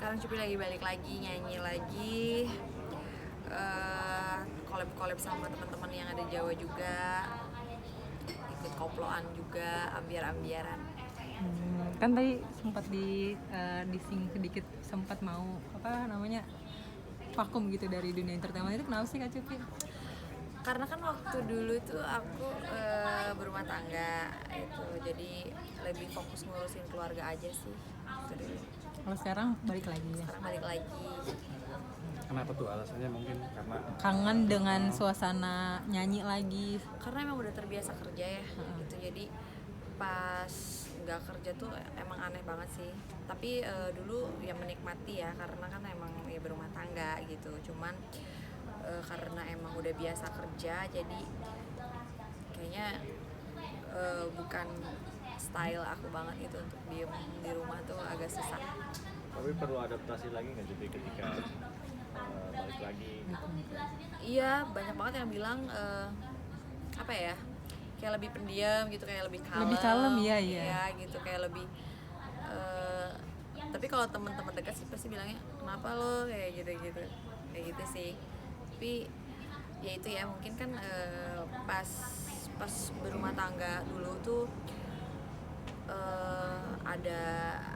sekarang Cupi lagi balik lagi nyanyi lagi, collab sama teman-teman yang ada di Jawa juga, ikut koploan juga, ambiar-ambiaran. Kan tadi sempat dising sedikit, sempat mau apa namanya vakum gitu dari dunia entertainment, itu kenapa sih Kak Cupi? Karena kan waktu dulu tuh aku berumah tangga itu, jadi lebih fokus ngurusin keluarga aja sih itu dulu. Kalau sekarang balik lagi ya? Sekarang balik lagi. Kenapa tuh alasannya? Mungkin karena Kangen dengan suasana nyanyi lagi. Karena emang udah terbiasa kerja ya gitu, jadi pas nggak kerja tuh emang aneh banget sih. Tapi dulu ya menikmati ya, karena kan emang ya berumah tangga gitu. Cuman karena emang udah biasa kerja, jadi kayaknya bukan style aku banget itu untuk diem di rumah tuh, agak susah. tapi perlu adaptasi lagi nggak jadi ketika balik lagi? Iya, banyak banget yang bilang apa ya, kayak lebih pendiam gitu, kayak lebih kalem. Iya. Gitu, kayak lebih tapi kalau teman-teman dekat sih pasti bilangnya kenapa lo kayak gitu sih. Tapi ya itu ya, mungkin kan pas berumah tangga dulu tuh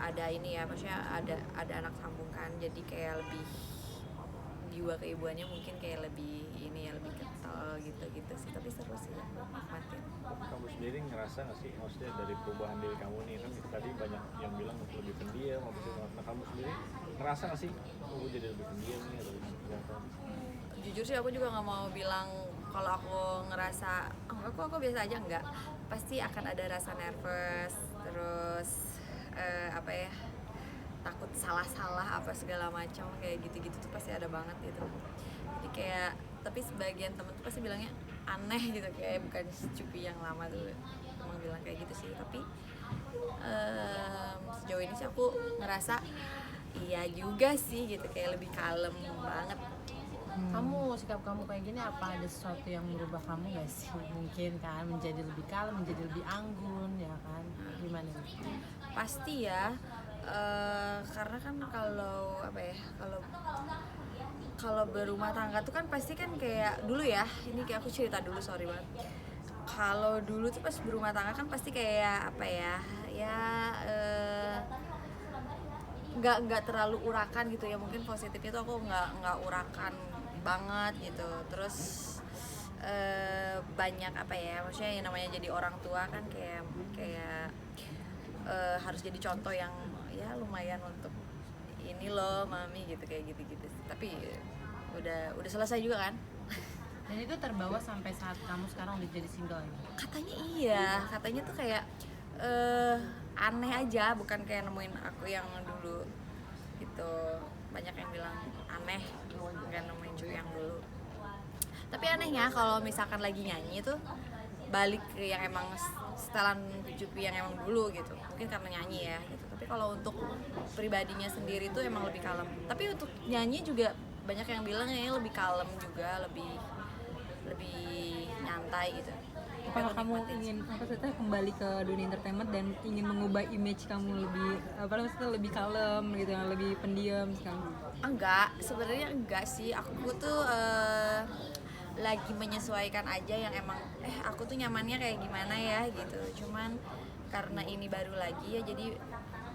ada ini ya, maksudnya ada anak sambung kan, jadi kayak lebih jiwa keibuannya mungkin kayak lebih ini ya, lebih kental gitu sih. Tapi seru sih ya, nikmatin. Kamu sendiri ngerasa nggak sih, maksudnya dari perubahan diri kamu nih, kan tadi banyak yang bilang lebih pendiam, nah kamu sendiri ngerasa nggak sih, aku jadi lebih pendiam nih atau seperti apa? Jujur sih aku juga nggak mau bilang kalau aku ngerasa aku biasa aja, enggak. Pasti akan ada rasa nervous, terus apa ya, takut salah apa segala macam kayak gitu tuh pasti ada banget gitu. Jadi kayak, tapi sebagian temen tuh pasti bilangnya aneh gitu, kayak bukan Cupi yang lama tuh emang bilang kayak gitu sih. Tapi sejauh ini sih aku ngerasa iya juga sih gitu, kayak lebih kalem banget. Sikap kamu kayak gini, apa ada sesuatu yang merubah kamu gak sih? Mungkin kan menjadi lebih kalem, menjadi lebih anggun ya kan? Gimana nih? Pasti ya, karena kan kalau apa ya, kalau berumah tangga tuh kan pasti kan kayak dulu ya, ini kayak aku cerita dulu, sorry banget. Kalau dulu tuh pas berumah tangga kan pasti kayak apa ya nggak terlalu urakan gitu ya, mungkin positifnya tuh aku nggak urakan banget gitu. Terus banyak apa ya, maksudnya yang namanya jadi orang tua kan kayak harus jadi contoh yang ya lumayan untuk ini loh mami gitu, kayak gitu. Tapi udah selesai juga kan. Dan itu terbawa sampai saat kamu sekarang udah jadi single ya? Katanya iya, katanya tuh kayak aneh aja, bukan kayak nemuin aku yang dulu gitu. Banyak yang bilang aneh, bukan nemuin Cuy yang dulu. Tapi anehnya kalau misalkan lagi nyanyi tuh balik ke yang emang setelan Cupi yang emang dulu gitu, mungkin karena nyanyi ya gitu. Tapi kalau untuk pribadinya sendiri tuh emang lebih kalem. Tapi untuk nyanyi juga banyak yang bilang ya lebih kalem juga, lebih nyantai gitu. Apakah kamu ingin kembali ke dunia entertainment dan ingin mengubah image kamu lebih kalem gitu, lebih pendiam sekarang? Enggak, sebenarnya enggak sih. Aku tuh lagi menyesuaikan aja yang emang aku tuh nyamannya kayak gimana ya gitu. Cuman karena ini baru lagi ya, jadi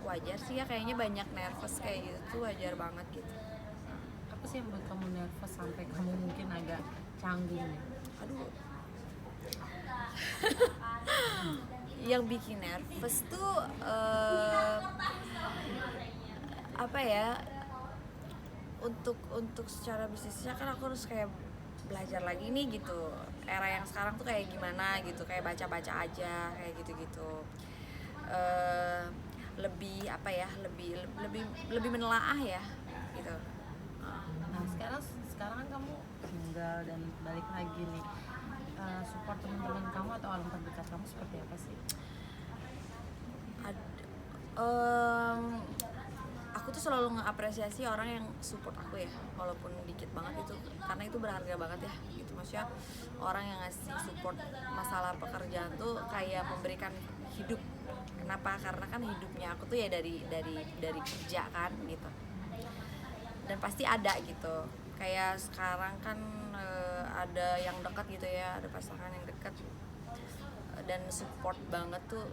wajar sih ya, kayaknya banyak nervous kayak gitu tuh, wajar banget gitu. Apa sih yang buat kamu nervous sampai kamu mungkin agak canggung ya? Aduh. Yang bikin nervous tuh apa ya, untuk secara bisnisnya kan aku harus kayak belajar lagi nih gitu. Era yang sekarang tuh kayak gimana gitu, kayak baca aja kayak gitu. Lebih apa ya, lebih menelaah ya gitu. Nah sekarang kan kamu single dan balik lagi nih, support teman-teman kamu atau orang terdekat kamu seperti apa sih? Aku tuh selalu ngeapresiasi orang yang support aku ya, walaupun dikit banget itu, karena itu berharga banget ya gitu. Maksudnya orang yang ngasih support masalah pekerjaan tuh kayak memberikan hidup. Kenapa? Karena kan hidupnya aku tuh ya dari kerja kan gitu. dan pasti ada gitu. Kayak sekarang kan ada yang dekat gitu ya, ada pasangan yang dekat dan support banget tuh,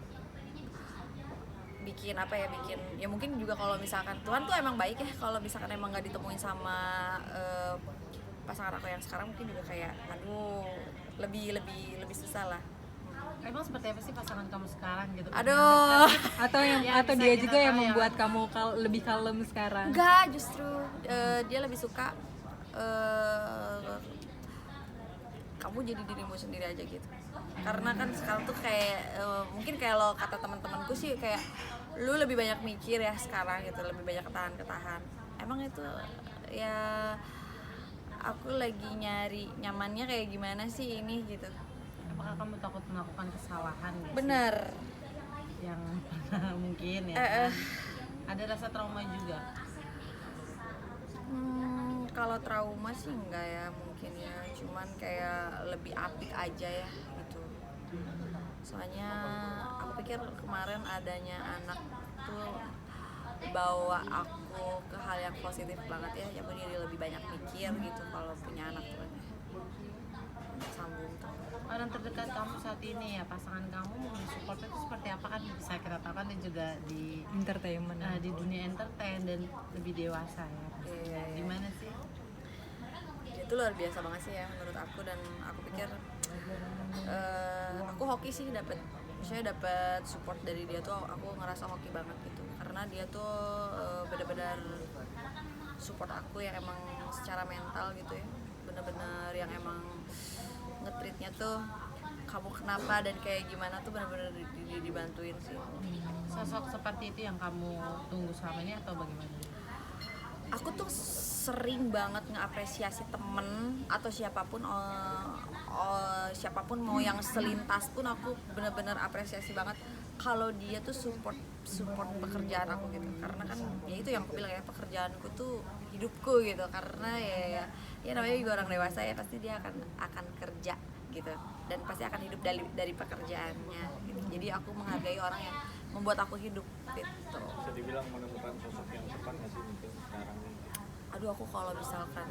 bikin apa ya, bikin ya mungkin juga kalau misalkan Tuhan tuh emang baik ya, kalau misalkan emang nggak ditemuin sama pasangan aku yang sekarang mungkin juga kayak aduh lebih susah lah. Emang seperti apa sih pasangan kamu sekarang gitu? Aduh. Atau yang Ya, atau bisa dia kita juga yang tahu ya. membuat kamu lebih kalem sekarang? Enggak, justru dia lebih suka kamu jadi dirimu sendiri aja gitu. Karena kan sekarang tuh kayak mungkin kayak lo kata teman-temanku sih kayak lu lebih banyak mikir ya sekarang gitu, lebih banyak ketahan. Emang itu ya aku lagi nyari nyamannya kayak gimana sih ini gitu. Apakah kamu takut melakukan kesalahan nggak sih? Bener. Yang mungkin ya kan? Ada rasa trauma juga. Kalau trauma sih enggak ya, mungkin ya, cuman kayak lebih apik aja ya gitu. Soalnya aku pikir kemarin adanya anak tuh bawa aku ke hal yang positif banget ya, aku jadi lebih banyak mikir gitu kalau punya anak tuh kan. Sambung tuh. Orang terdekat kamu saat ini ya, pasangan kamu support itu seperti apa kan? Bisa kita tahu kan dia juga di Entertainment. di dunia entertain dan lebih dewasa ya. Iya. Gimana sih? Itu luar biasa banget sih ya menurut aku, dan aku pikir aku hoki sih misalnya dapat support dari dia tuh, aku ngerasa hoki banget gitu, karena dia tuh benar-benar support aku yang emang secara mental gitu ya, benar-benar yang emang nge-treatnya tuh kamu kenapa dan kayak gimana tuh benar-benar dibantuin sih. Sosok seperti itu yang kamu tunggu selama ini atau bagaimana? Aku tuh sering banget ngapresiasi temen atau siapapun siapapun mau yang selintas pun aku bener-bener apresiasi banget kalau dia tuh support pekerjaan aku gitu, karena kan ya itu yang aku bilang ya, pekerjaanku tuh hidupku gitu, karena ya namanya juga orang dewasa ya, pasti dia akan kerja gitu dan pasti akan hidup dari pekerjaannya gitu. Jadi aku menghargai orang yang membuat aku hidup gitu. Bisa dibilang menemukan sosok yang tepat nggak sih mungkin sekarang ini? Aduh, aku kalau misalkan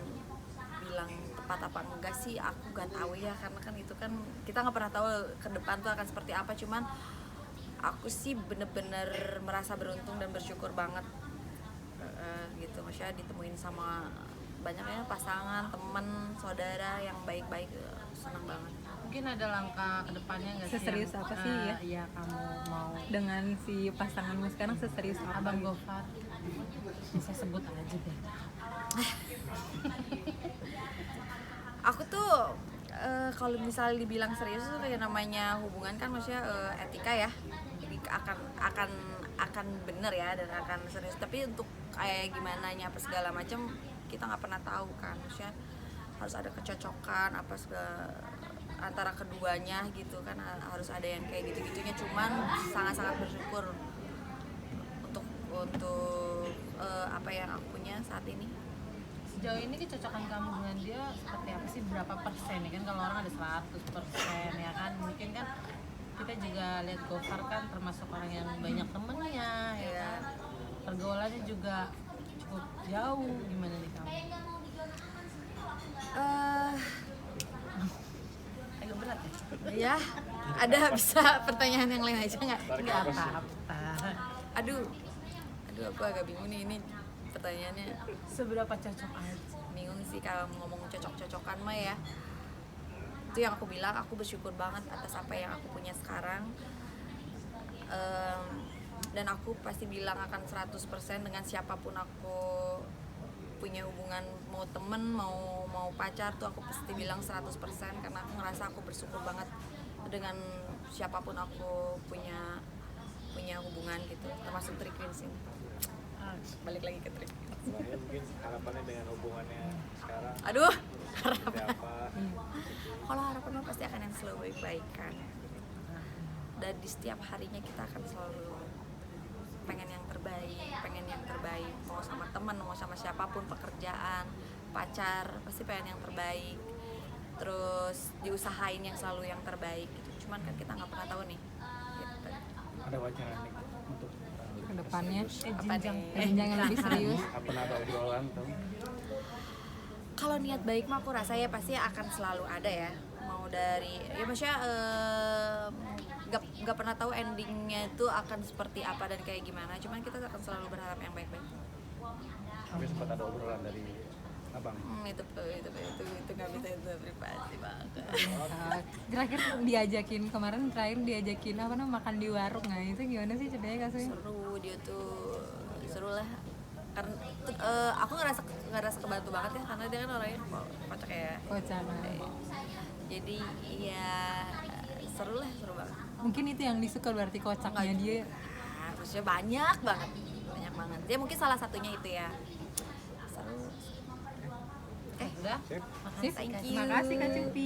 bilang tepat apa enggak sih aku gak tahu ya, karena kan itu kan kita nggak pernah tahu ke depan tuh akan seperti apa. Cuman aku sih bener-bener merasa beruntung dan bersyukur banget gitu, maksudnya ditemuin sama banyaknya pasangan, temen, saudara yang baik-baik, senang banget. Mungkin ada langkah kedepannya nggak sih? Seserius yang, apa sih ya? Iya, kamu mau Dengan si pasanganmu sekarang seserius apa? Abang gitu? Gofar, bisa sebut aja deh. Aku tuh kalau misalnya dibilang serius tuh kayak namanya hubungan kan maksudnya etika ya, jadi akan bener ya dan akan serius, tapi untuk kayak gimana nya apa segala macam kita nggak pernah tahu kan, maksudnya harus ada kecocokan apa segala antara keduanya gitu kan, harus ada yang kayak gitu-gitunya. Cuman sangat-sangat bersyukur untuk apa yang aku punya saat ini. Sejauh ini kecocokan kamu dengan dia seperti apa sih? Berapa persen ya kan? Kalau orang ada 100% ya kan, mungkin kan kita juga lihat Gofar kan termasuk orang yang banyak temennya ya kan? Pergaulannya juga cukup jauh. Gimana nih kamu? Agak berat ya? Ya, ada bisa pertanyaan yang lain aja nggak? Tarik Nggak nafas. apa-apa. Aduh, aku agak bingung nih ini pertanyaannya. Seberapa cocok aja? Bingung sih kalau ngomong cocok-cocokan mah ya. Itu yang aku bilang, aku bersyukur banget atas apa yang aku punya sekarang. Dan aku pasti bilang akan 100% dengan siapapun aku punya hubungan, mau temen, mau pacar tuh aku pasti bilang 100%, karena aku ngerasa aku bersyukur banget dengan siapapun aku punya hubungan gitu, termasuk Trik Queens ini. Balik lagi ke Trik. Sebenarnya mungkin harapannya dengan hubungannya sekarang Aduh, seperti harapan. apa? Kalau harapan mah pasti akan yang selalu baik-baikan. Dan di setiap harinya kita akan selalu pengen yang terbaik, mau sama teman, mau sama siapapun, pekerjaan, pacar, pasti pengen yang terbaik. Terus diusahain yang selalu yang terbaik gitu. Cuman kan kita nggak pernah tahu nih gitu. Ada wacana nih untuk depannya jenjang jenjang yang lebih serius. Apa ada obrolan tuh? Kalau niat baik mah aku rasa ya pasti akan selalu ada ya, mau dari ya maksudnya gak pernah tahu endingnya itu akan seperti apa dan kayak gimana, cuman kita akan selalu berharap yang baik-baik. Tapi sempat ada obrolan dari abang. Itu nggak bisa, itu privasi banget. Terakhir diajakin apa namanya makan di warung, nah itu gimana sih ceritanya kasusnya? Seru, dia tuh seru lah, karena aku ngerasa kebantu banget ya, karena dia kan orangnya kocak ya. Kocak. Jadi ya seru banget. Mungkin itu yang disuka berarti kocaknya dia. Nah, maksudnya banyak banget. Ya mungkin salah satunya itu ya. Seru. udah Sip. makasih Thank Kak. you. Makasih Kak Cupi.